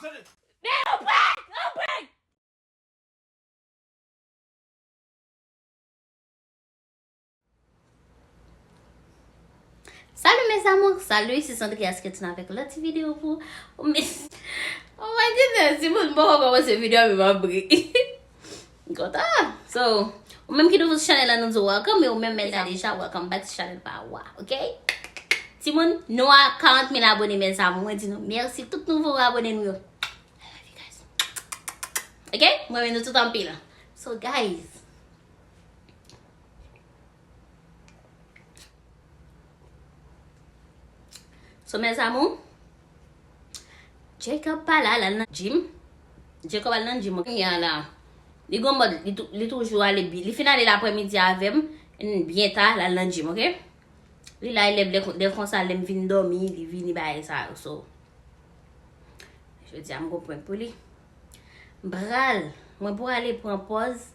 Open! Salut mes amours, salut, c'est Sandrine Asketin avec l'autre vidéo pour... Oh my goodness, si vous ne pouvez pas voir cette vidéo, je vais m'abri. Content. So, ou même qui nous channel là, nous welcome, et ou même déjà welcome back to channel par wow, ok? Simon, nous avons 40 000 abonnés, mes amours, dis nous merci tout nouveau abonnés nous. I love you guys. Ok? Moi, nous tout en pile. So guys, so mes amours, Jacob pas là dans gym. Jacob là dans gym. Il y a là. Il gomme il toujours aller bien. Il finale l'après-midi avec bien tard là dans gym, OK? Il là il lève des comme ça, il vient dormir, il vient bailler ça so. Je dis à mon point pour lui. Bral, moi pour aller prendre pause.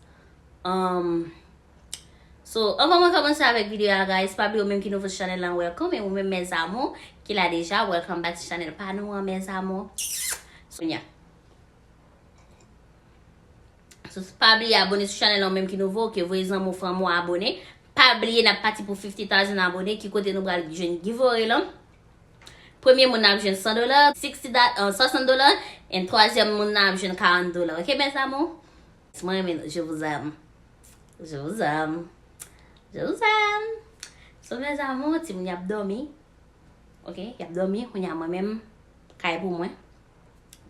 So, on va commencer avec la vidéo, guys. Pas oublier même qui nous channel là, welcome. Et vous-même, mes amours, qui l'a déjà, welcome back to channel. Pas nous, mes amours. So, yeah. So, pas oublier abonner sur channel là, même qui nous vaut, que vos amours font moi abonner. Pas oublier, n'a parti pour 50,000 abonnés, qui côté nous bral jeune giveaway là. Premier, mon âme jeune $100, $60, et troisième, mon âme jeune $40. Ok, mes amours? Moi, je vous aime. Je vous aime. Je vous aime. So, mes amours, si vous avez dormi, ok, vous avez dormi, vous avez moi-même, caille pour moi.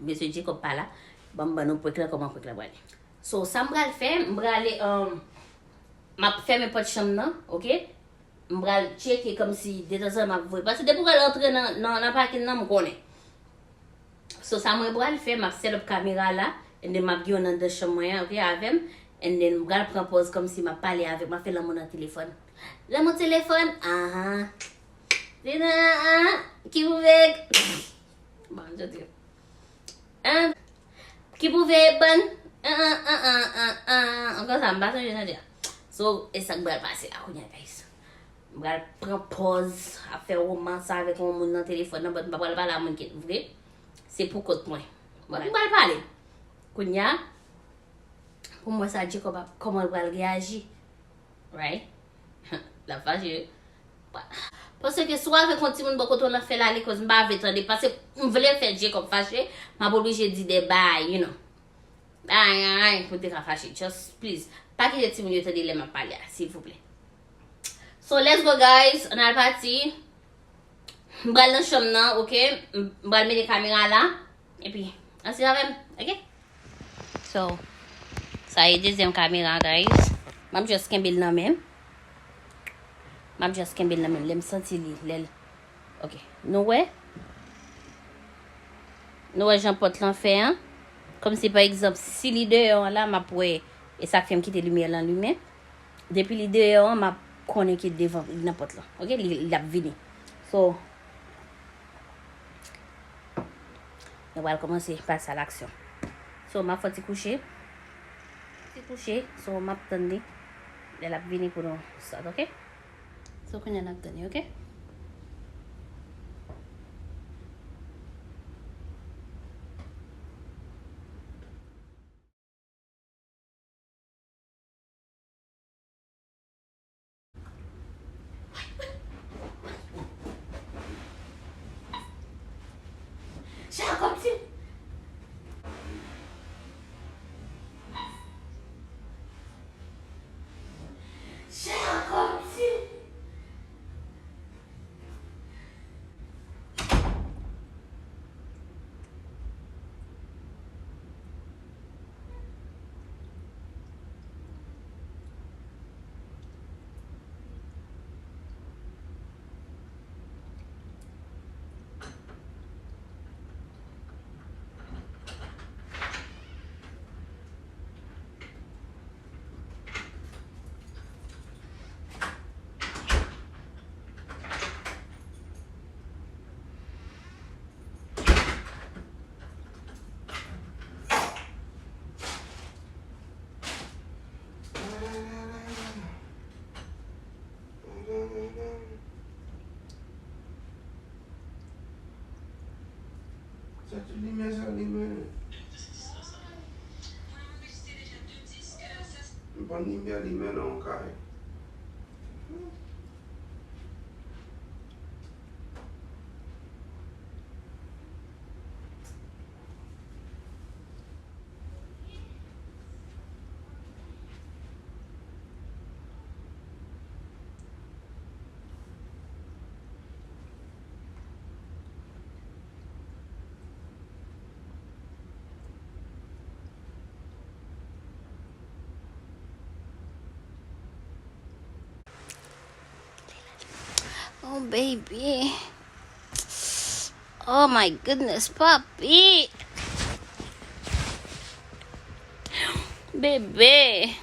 Monsieur Jacob pas là. Bon, nous pouvons éclairer comment pour éclairer. So, ça me va le faire. Je vais aller, je faire mes potes de chambre, ok? Je vais checker comme si, de temps en temps, je vais parce que depuis que je rentre dans le parking, je connais. So, ça me va le faire. Je vais set up la caméra là. Et je vais aller dans la chambre, ok, avec. Et then, je vais prendre pause comme si je parlais avec, je fais le mon téléphone. Là, mon téléphone, qui pouvait... Bon, je dis. Qui pouvait, bon... Encore ça, je ne sais pas. So, et ça va passer là, guys. Je vais prendre pause, à faire romance avec mon dans le téléphone, je ne vais pas parler à mon qui est c'est pour côté moi. Voilà, je vais parler. Kounya, pour moi, ça dit comment elle va réagir. Right? La fâche. Parce que soit avec un petit monde beaucoup on a fait là les causes m'ba attendre parce que on voulait faire Jacob fâché, m'a obligé de dire des bye, you know. Aïe, pour te fâcher, just please. Pas que les petits monde te dire les m'a parler, s'il vous plaît. So let's go guys, on a parti. M'bral dans chambre là, OK? M'bral mettre les caméras là et puis on se avec, OK? So ça y est deuxième caméra guys. M'a just kembel nan même. M'a just kembel nan même, l'aime senti li. OK. Nous ouais. Jean-Pot l'en fait hein. Comme si par exemple si li dehors là m'a poué et ça fait me quitter lumière là lui-même. Depuis li dehors m'a connait qui devant n'importe là. OK, il a venu. So on va commencer par ça l'action. So m'a fait coucher. So m'a attendre. Elle a venu pour nous start, OK? So qu'on y a attendre, OK? ali, men. Mwen nimbe ali men an kay. Oh, baby. Oh, my goodness, papi. Bebe.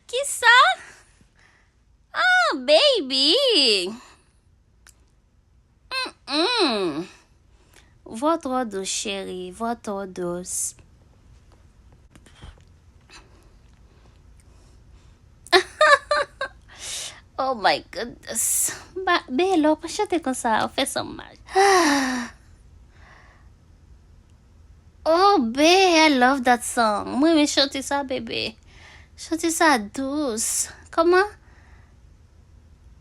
Que ça? Oh, baby. Votre douce, chérie. Votre douce. Oh my goodness. Belo, pa chate kon sa. Ou fe som mal. Oh, babe, I love that song. Mwen me chante sa, bebe. Chante sa douce. Comment?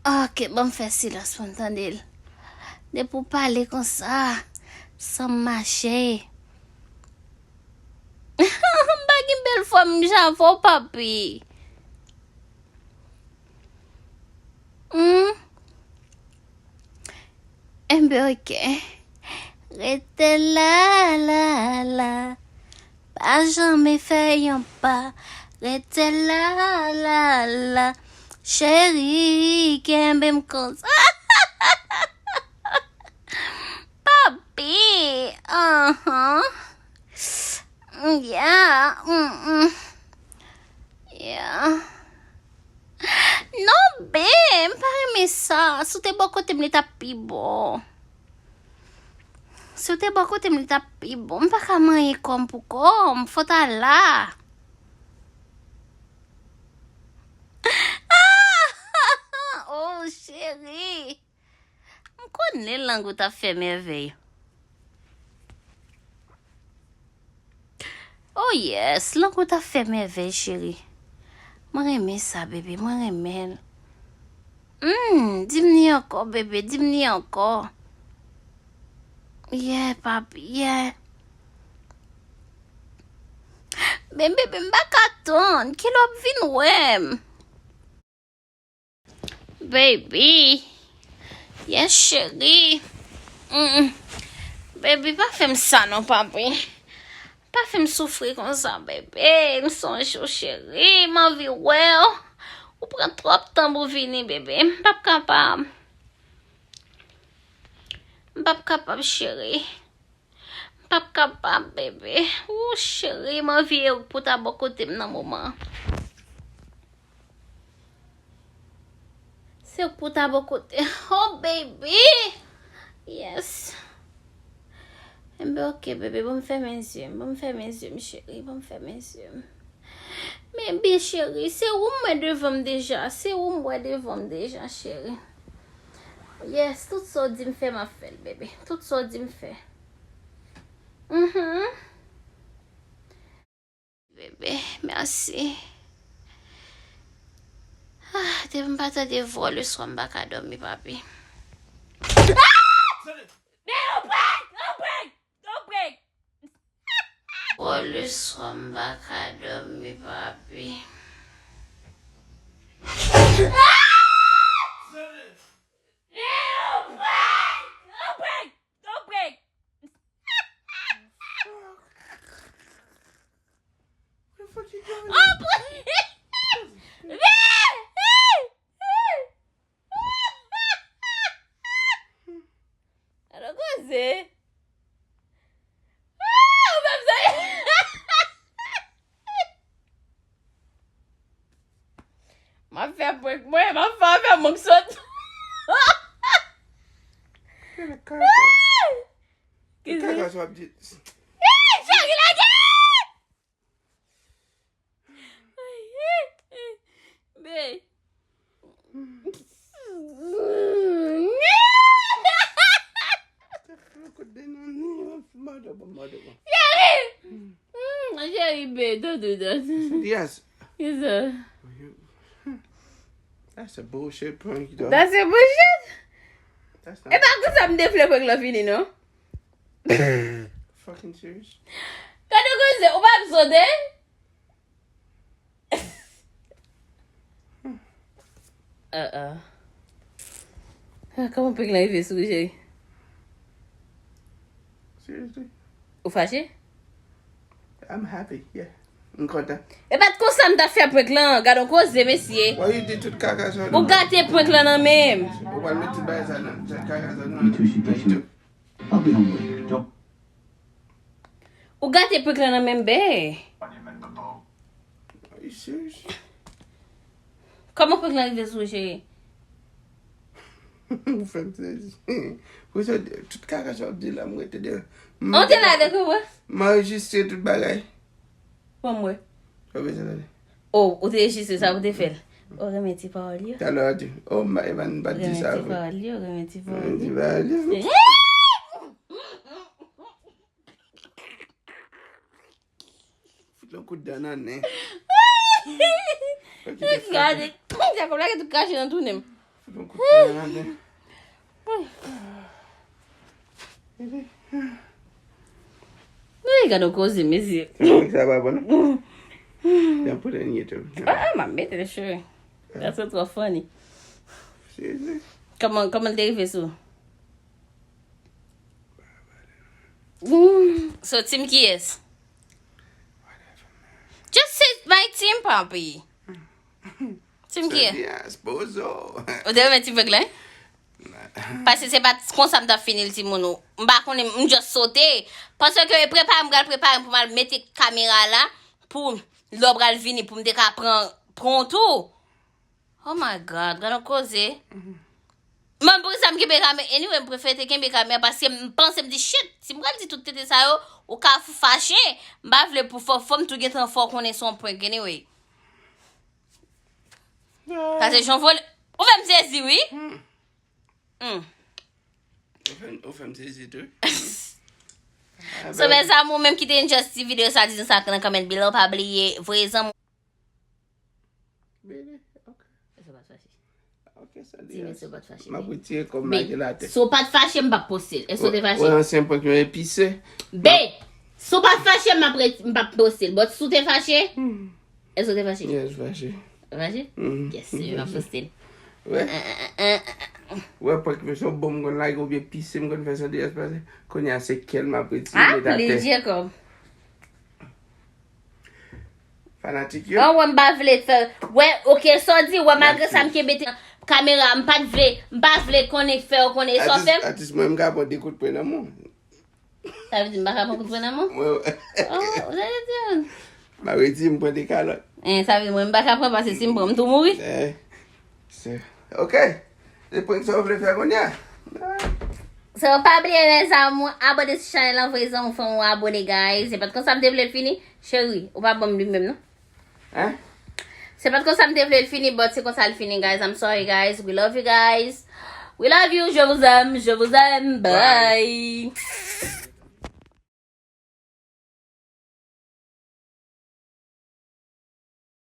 Ok, bon fè silence pou m'tendil. De pou pale kon sa. Sans marcher. Bagi belle femme, j'avoue, papi. Ok. Rete la, la, la. Pas jamais fait yon pas. Rete la, la, la. Chérie, kenbem kon sa. Papi. Yeah. Yeah. Non, ben, pare me sa. Sou te boko te mle tapi bo. Sou te boko te mle tapi bo. Mpa ka manye kom pou kom. Fota la. Oh, chérie. Mkone lango ta fe merveille. Oh, yes. Lango ta fe merveille, chérie. Mwen reme sa, bebe. Mwen reme. Dimni anko, bebe. Dimni anko. Yeah, papi. Yeah. Bebe, mbakaton. Kilop vin wem. Baby. Yes, chérie. Baby, pa fem sa non, papi. Pa fem soufri kon sa, bebe. M sonj yo, chérie. Man vi well. Ou pran trop tan pou vini, bebe. Mpap kapab. Mpap kapab, chérie. Mpap kapab, bebe. Ou, chérie, man vi ou pou ta bokote m nan mouman. Se ou pou ta bokote. Oh, baby. Yes. Mbe ok, bebe. Bon me fè men zyem. Bon me fè men zyem, chérie. Bon me fè men zyem. Men bi, chérie. Se ou mwen devam deja. Se ou mwen devam deja, chérie. Yes, tout so di m fè ma fèl, bebe. Tout so di m fè. Bebe, merci. Dev m pata de vol le swan baka dormi, papi. Don't break! Vol le swan baka dormi, papi. Don't break! What the fuck you doing? Oh, please! Ano kasi? Ma fè break mwen, ma fè mwen sot. Kene kaka. Kaka swap dit. Chagi lagi! babe, don't do that. Yes. Yes, sir. That's a bullshit prank, though. That's a bullshit. That's E not pa kou sa mde fle prank la fini, no? fucking serious. Kado kou se, ou pa absode? Comment prank la yi fe sou, chéri? Seriously? Ou fache? I'm happy, yeah. I'm content. E pat kon sa mta fe prank lan, gado kou se, mesye. Why you did to the caca? Ou gate prank lan nan men. Well, me to buy that caca. Me too, she gets you. I'll be hungry. Don't. Ou gate prank lan nan men be. Are you serious? Comment prank lan yi fe sou, chéri? Who said to the caca shop deal? I'm going to do. On te la de kou wè? Ma registré tout bagay. Pon mwen. Kobe se la de? Oh, ou te rejiste sa, ou te fel? Ou remeti parol yo? Talo a di. Oh, ma evan bati sa avè. Remeti parol yo. Remeti parol yo. Foutan kou danan, ne? Gade, ja kom la ke tou kache nan tou nem. Foutan kou danan, ne? Wey, gado kozi mezi. Sa ba bon? Don't put it in YouTube. Ma mette de sure. That's so too funny. Seriously? Comment te rive sou? So, team ki yes? Just say my team, papi. Team ki yes? Yeah, I suppose so. Ou te remeti pek la? Pase se bat kon sa mta finil ti mounou. Mba konen just sote. Pase ke prepare pou mal mette kamera la pou l'obral vini pou mde ka pronto. Oh my God, gano koze. Mwen pou sa mkebe kamera. Anyway, mprefe te kembe kamera paske mpense mdi shit. Si mga di tout tete sa yo, ou ka fache, mba vle pou fom tou getan fò konen son prank anyway. Kase jon vol. Ou ve mse zi, oui? Ou fem se zi tou? So men sa mou menm ki te injusti video sa dizin sa nan comment below pa bliye voye zan mou. Really? Okay. So pat fache. Okay, sa Di men di. so pat fache. Ma pou tiye kom la ki la te. So pat fache mbak posil. E so te fache? Ou ansen pou ki mwen epise. Be! So pat fache mbak posil. But so te fache? E so te fache? Yes, fache. Fache? Yes, mbak posil. Ouais. Ouais, parce que je bon gon la go bien pisse me gon faire ça des parce qu'on y a c'est quel ma petite Ah, please, Jacob. fanatique yo. Oh, wè mba vle te. Wè, ok, so di, wè malgré sa mke bete kamera, mba vle konen fe ou konen so fem. Atis moi m'ga bon découte pour l'amour. Ça veut dire mba ka pou koutwen nan moun? Ouais. Oh, vous allez dire. Ma reti me prend des calottes. Ça veut dire mba ka pren parce si mbram tou mouri. C'est OK. Le point que ça veut faire qu'on y a. So, pa bliye les amou, abonne si chanel an voye zan ou fon ou abonne guys. Se pat kon sa mte vle fini, chéri, ou pa bom li mèm non? Hein? Se pat kon sa mte vle fini, but se kon sa l fini guys. I'm sorry guys, we love you guys. We love you, je vous aime, bye.